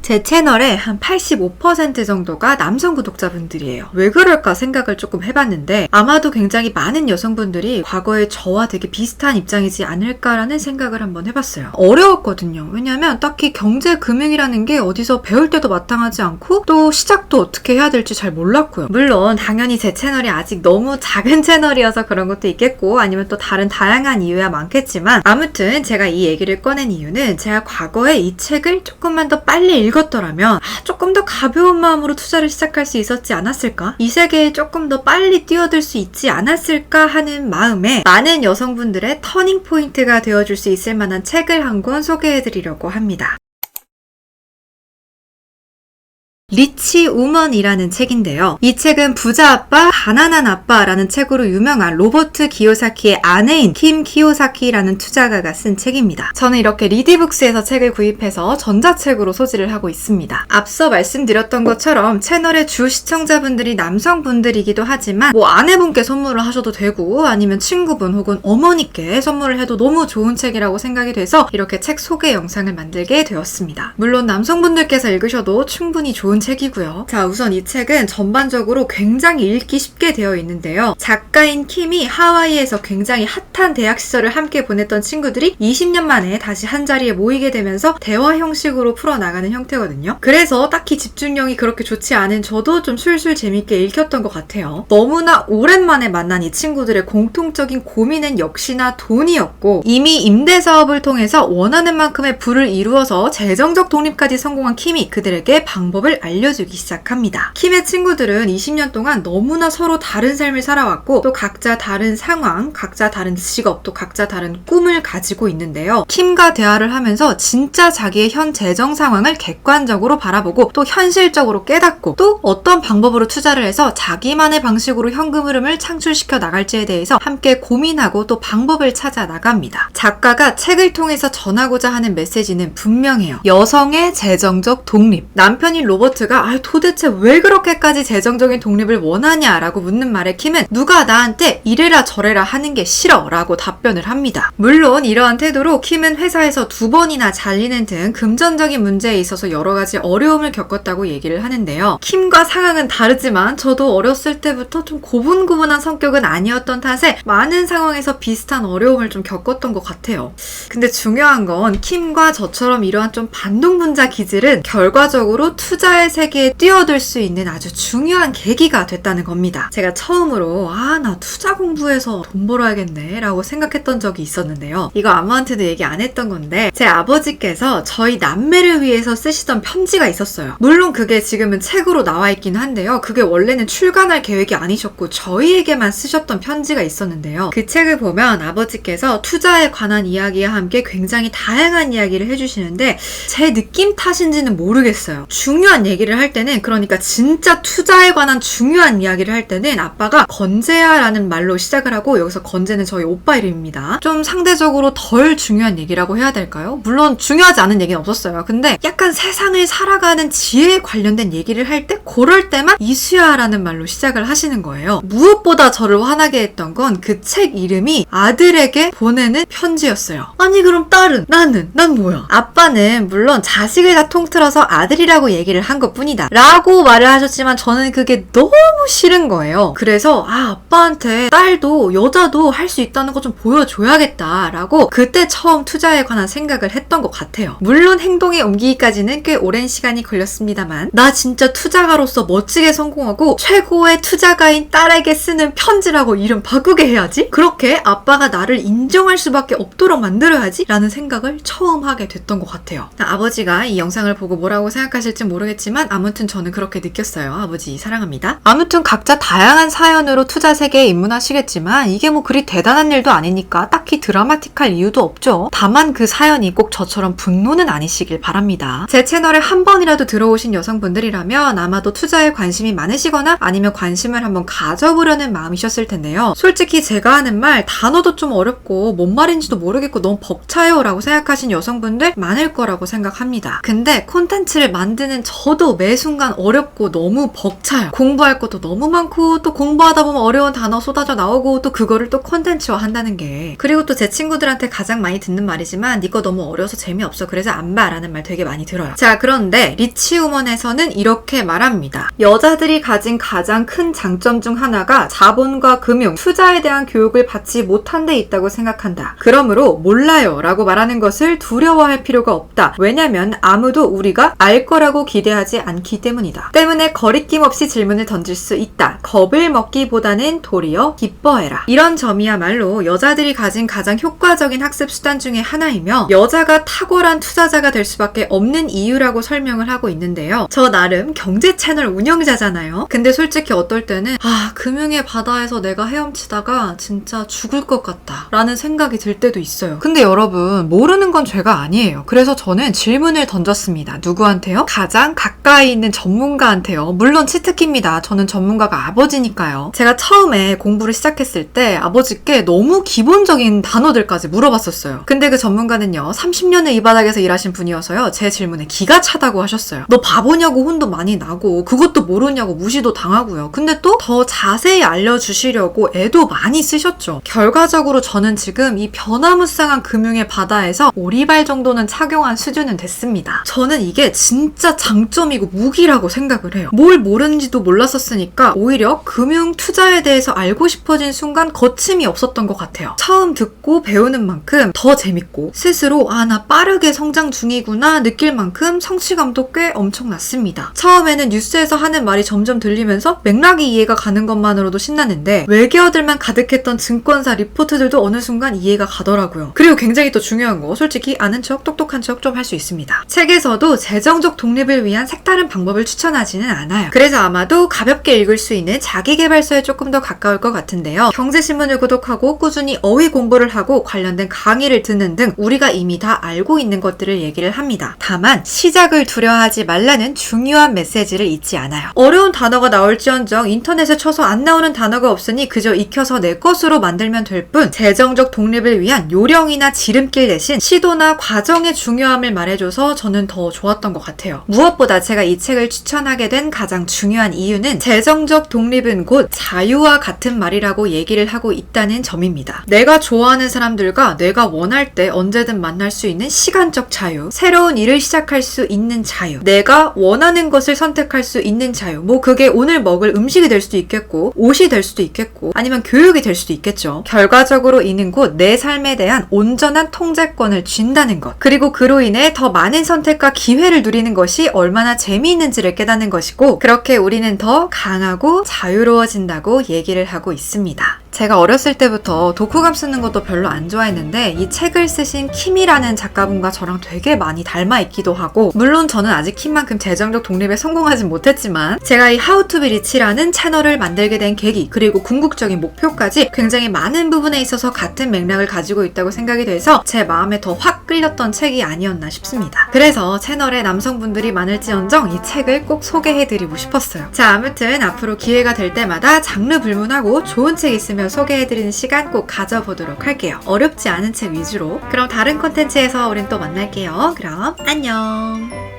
제 채널의 한 85% 정도가 남성 구독자분들이에요. 왜 그럴까 생각을 조금 해봤는데 아마도 굉장히 많은 여성분들이 과거에 저와 되게 비슷한 입장이지 않을까라는 생각을 한번 해봤어요. 어려웠거든요. 왜냐하면 딱히 경제 금융이라는 게 어디서 배울 때도 마땅하지 않고 또 시작도 어떻게 해야 될지 잘 몰랐고요. 물론 당연히 제 채널이 아직 너무 작은 채널이어서 그런 것도 있겠고 아니면 또 다른 다양한 이유야 많겠지만 아무튼 제가 이 얘기를 꺼낸 이유는 제가 과거에 이 책을 조금만 더 빨리 읽었더라면 조금 더 가벼운 마음으로 투자를 시작할 수 있었지 않았을까? 이 세계에 조금 더 빨리 뛰어들 수 있지 않았을까 하는 마음에 많은 여성분들의 터닝 포인트가 되어줄 수 있을 만한 책을 한 권 소개해드리려고 합니다. 리치 우먼이라는 책인데요. 이 책은 부자 아빠, 가난한 아빠라는 책으로 유명한 로버트 키요사키의 아내인 킴 키요사키라는 투자가가 쓴 책입니다. 저는 이렇게 리디북스에서 책을 구입해서 전자책으로 소지를 하고 있습니다. 앞서 말씀드렸던 것처럼 채널의 주 시청자분들이 남성분들이기도 하지만 아내분께 선물을 하셔도 되고 아니면 친구분 혹은 어머니께 선물을 해도 너무 좋은 책이라고 생각이 돼서 이렇게 책 소개 영상을 만들게 되었습니다. 물론 남성분들께서 읽으셔도 충분히 좋은 책이고요. 자, 우선 이 책은 전반적으로 굉장히 읽기 쉽게 되어 있는데요. 작가인 킴이 하와이에서 굉장히 핫한 대학 시절을 함께 보냈던 친구들이 20년 만에 다시 한자리에 모이게 되면서 대화 형식으로 풀어나가는 형태거든요. 그래서 딱히 집중력이 그렇게 좋지 않은 저도 좀 술술 재밌게 읽혔던 것 같아요. 너무나 오랜만에 만난 이 친구들의 공통적인 고민은 역시나 돈이었고 이미 임대 사업을 통해서 원하는 만큼의 부를 이루어서 재정적 독립까지 성공한 킴이 그들에게 방법을 알려주기 시작합니다. 킴의 친구들은 20년 동안 너무나 서로 다른 삶을 살아왔고 또 각자 다른 상황, 각자 다른 직업, 또 각자 다른 꿈을 가지고 있는데요. 킴과 대화를 하면서 진짜 자기의 현 재정 상황을 객관적으로 바라보고 또 현실적으로 깨닫고 또 어떤 방법으로 투자를 해서 자기만의 방식으로 현금 흐름을 창출시켜 나갈지에 대해서 함께 고민하고 또 방법을 찾아 나갑니다. 작가가 책을 통해서 전하고자 하는 메시지는 분명해요. 여성의 재정적 독립. 남편인 로버트가 도대체 왜 그렇게까지 재정적인 독립을 원하냐라고 묻는 말에 킴은 누가 나한테 이래라 저래라 하는 게 싫어 라고 답변을 합니다. 물론 이러한 태도로 킴은 회사에서 2번이나 잘리는 등 금전적인 문제에 있어서 여러 가지 어려움을 겪었다고 얘기를 하는데요. 킴과 상황은 다르지만 저도 어렸을 때부터 좀 고분고분한 성격은 아니었던 탓에 많은 상황에서 비슷한 어려움을 좀 겪었던 것 같아요. 근데 중요한 건 킴과 저처럼 이러한 좀 반동분자 기질은 결과적으로 투자의 세계에 뛰어들 수 있는 아주 중요한 계기가 됐다는 겁니다. 제가 처음으로 나 투자 공부해서 돈 벌어야겠네 라고 생각했던 적이 있었는데요. 이거 아무한테도 얘기 안 했던 건데 제 아버지께서 저희 남매를 위해서 쓰시던 편지가 있었어요. 물론 그게 지금은 책으로 나와 있긴 한데요. 그게 원래는 출간할 계획이 아니셨고 저희에게만 쓰셨던 편지가 있었는데요. 그 책을 보면 아버지께서 투자에 관한 이야기와 함께 굉장히 다양한 이야기를 해주시는데 제 느낌 탓인지는 모르겠어요. 중요한 얘기를 할 때는 그러니까 진짜 투자에 관한 중요한 이야기를 할 때는 아빠가 건재야라는 말로 시작을 하고 여기서 건재는 저희 오빠 이름입니다. 좀 상대적으로 덜 중요한 얘기라고 해야 될까요? 물론 중요하지 않은 얘기는 없었어요. 근데 약간 세상을 살아가는 지혜에 관련된 얘기를 할 때 그럴 때만 이수야라는 말로 시작을 하시는 거예요. 무엇보다 저를 화나게 했던 건 그 책 이름이 아들에게 보내는 편지였어요. 아니 그럼 딸은? 난 뭐야? 아빠는 물론 자식을 다 통틀어서 아들이라고 얘기를 한 것뿐이다 라고 말을 하셨지만 저는 그게 너무 싫은 거예요. 그래서 아빠한테 딸도 여자도 할 수 있다는 거 좀 보여줘야겠다 라고 그때 처음 투자에 관한 생각을 했던 것 같아요. 물론 행동에 옮기기까지는 꽤 오랜 시간이 걸렸습니다만 나 진짜 투자가로서 멋지게 성공하고 최고의 투자가인 딸에게 쓰는 편지라고 이름 바꾸게 해야지? 그렇게 아빠가 나를 인정할 수밖에 없도록 만들어야지? 라는 생각을 처음 하게 됐던 것 같아요. 아버지가 이 영상을 보고 뭐라고 생각하실지 모르겠지만 아무튼 저는 그렇게 느꼈어요. 아버지 사랑합니다. 아무튼 각자 다양한 사연으로 투자 세계에 입문하시겠지만 이게 그리 대단한 일도 아니니까 딱히 드라마틱할 이유도 없죠. 다만 그 사연이 꼭 저처럼 분노는 아니시길 바랍니다. 제 채널에 한 번이라도 들어오신 여성분들이라면 아마도 투자에 관심이 많으시거나 아니면 관심을 한번 가져보려는 마음이셨을 텐데요. 솔직히 제가 하는 말 단어도 좀 어렵고 뭔 말인지도 모르겠고 너무 벅차요 라고 생각하신 여성분들 많을 거라고 생각합니다. 근데 콘텐츠를 만드는 저도 저도 매 순간 어렵고 너무 벅차요. 공부할 것도 너무 많고 또 공부하다 보면 어려운 단어 쏟아져 나오고 또 그거를 또 콘텐츠화 한다는 게. 그리고 또 제 친구들한테 가장 많이 듣는 말이지만 네 거 너무 어려워서 재미없어 그래서 안 봐 라는 말 되게 많이 들어요. 자, 그런데 리치우먼에서는 이렇게 말합니다. 여자들이 가진 가장 큰 장점 중 하나가 자본과 금융, 투자에 대한 교육을 받지 못한 데 있다고 생각한다. 그러므로 몰라요 라고 말하는 것을 두려워할 필요가 없다. 왜냐면 아무도 우리가 알 거라고 기대하지 않기 때문이다. 때문에 거리낌 없이 질문을 던질 수 있다. 겁을 먹기보다는 도리어 기뻐해라. 이런 점이야말로 여자들이 가진 가장 효과적인 학습 수단 중에 하나이며 여자가 탁월한 투자자가 될 수밖에 없는 이유라고 설명을 하고 있는데요. 저 나름 경제 채널 운영자잖아요. 근데 솔직히 어떨 때는 금융의 바다에서 내가 헤엄치다가 진짜 죽을 것 같다 라는 생각이 들 때도 있어요. 근데 여러분, 모르는 건 죄가 아니에요. 그래서 저는 질문을 던졌습니다. 누구한테요? 가장 가까이 있는 전문가한테요. 물론 치트키입니다. 저는 전문가가 아버지니까요. 제가 처음에 공부를 시작했을 때 아버지께 너무 기본적인 단어들까지 물어봤었어요. 근데 그 전문가는요, 30년을 이 바닥에서 일하신 분이어서요, 제 질문에 기가 차다고 하셨어요. 너 바보냐고 혼도 많이 나고 그것도 모르냐고 무시도 당하고요. 근데 또 더 자세히 알려주시려고 애도 많이 쓰셨죠. 결과적으로 저는 지금 이 변화무쌍한 금융의 바다에서 오리발 정도는 착용한 수준은 됐습니다. 저는 이게 진짜 장점이고 무기라고 생각을 해요. 뭘 모르는지도 몰랐었으니까 오히려 금융 투자에 대해서 알고 싶어진 순간 거침이 없었던 것 같아요. 처음 듣고 배우는 만큼 더 재밌고 스스로 나 빠르게 성장 중이구나 느낄 만큼 성취감도 꽤 엄청났습니다. 처음에는 뉴스에서 하는 말이 점점 들리면서 맥락이 이해가 가는 것만으로도 신나는데 외계어들만 가득했던 증권사 리포트들도 어느 순간 이해가 가더라고요. 그리고 굉장히 또 중요한 거, 솔직히 아는 척 똑똑한 척 좀 할 수 있습니다. 책에서도 재정적 독립을 위한 색다른 방법을 추천하지는 않아요. 그래서 아마도 가볍게 읽을 수 있는 자기계발서에 조금 더 가까울 것 같은데요. 경제신문을 구독하고 꾸준히 어휘 공부를 하고 관련된 강의를 듣는 등 우리가 이미 다 알고 있는 것들을 얘기를 합니다. 다만 시작을 두려워하지 말라는 중요한 메시지를 잊지 않아요. 어려운 단어가 나올지언정 인터넷에 쳐서 안 나오는 단어가 없으니 그저 익혀서 내 것으로 만들면 될 뿐, 재정적 독립을 위한 요령이나 지름길 대신 시도나 과정의 중요함을 말해줘서 저는 더 좋았던 것 같아요. 무엇보다 제가 이 책을 추천하게 된 가장 중요한 이유는 재정적 독립은 곧 자유와 같은 말이라고 얘기를 하고 있다는 점입니다. 내가 좋아하는 사람들과 내가 원할 때 언제든 만날 수 있는 시간적 자유, 새로운 일을 시작할 수 있는 자유, 내가 원하는 것을 선택할 수 있는 자유, 그게 오늘 먹을 음식이 될 수도 있겠고 옷이 될 수도 있겠고 아니면 교육이 될 수도 있겠죠. 결과적으로 이는 곧 내 삶에 대한 온전한 통제권을 쥔다는 것, 그리고 그로 인해 더 많은 선택과 기회를 누리는 것이 얼마나 재미있는지를 깨닫는 것이고, 그렇게 우리는 더 강하고 자유로워진다고 얘기를 하고 있습니다. 제가 어렸을 때부터 독후감 쓰는 것도 별로 안 좋아했는데 이 책을 쓰신 킴이라는 작가분과 저랑 되게 많이 닮아 있기도 하고, 물론 저는 아직 킴만큼 재정적 독립에 성공하진 못했지만 제가 이 How to be Rich라는 채널을 만들게 된 계기, 그리고 궁극적인 목표까지 굉장히 많은 부분에 있어서 같은 맥락을 가지고 있다고 생각이 돼서 제 마음에 더 확 끌렸던 책이 아니었나 싶습니다. 그래서 채널에 남성분들이 많을지언정 이 책을 꼭 소개해드리고 싶었어요. 자, 아무튼 앞으로 기회가 될 때마다 장르 불문하고 좋은 책 있으면 소개해드리는 시간 꼭 가져보도록 할게요. 어렵지 않은 책 위주로. 그럼 다른 콘텐츠에서 우린 또 만날게요. 그럼 안녕.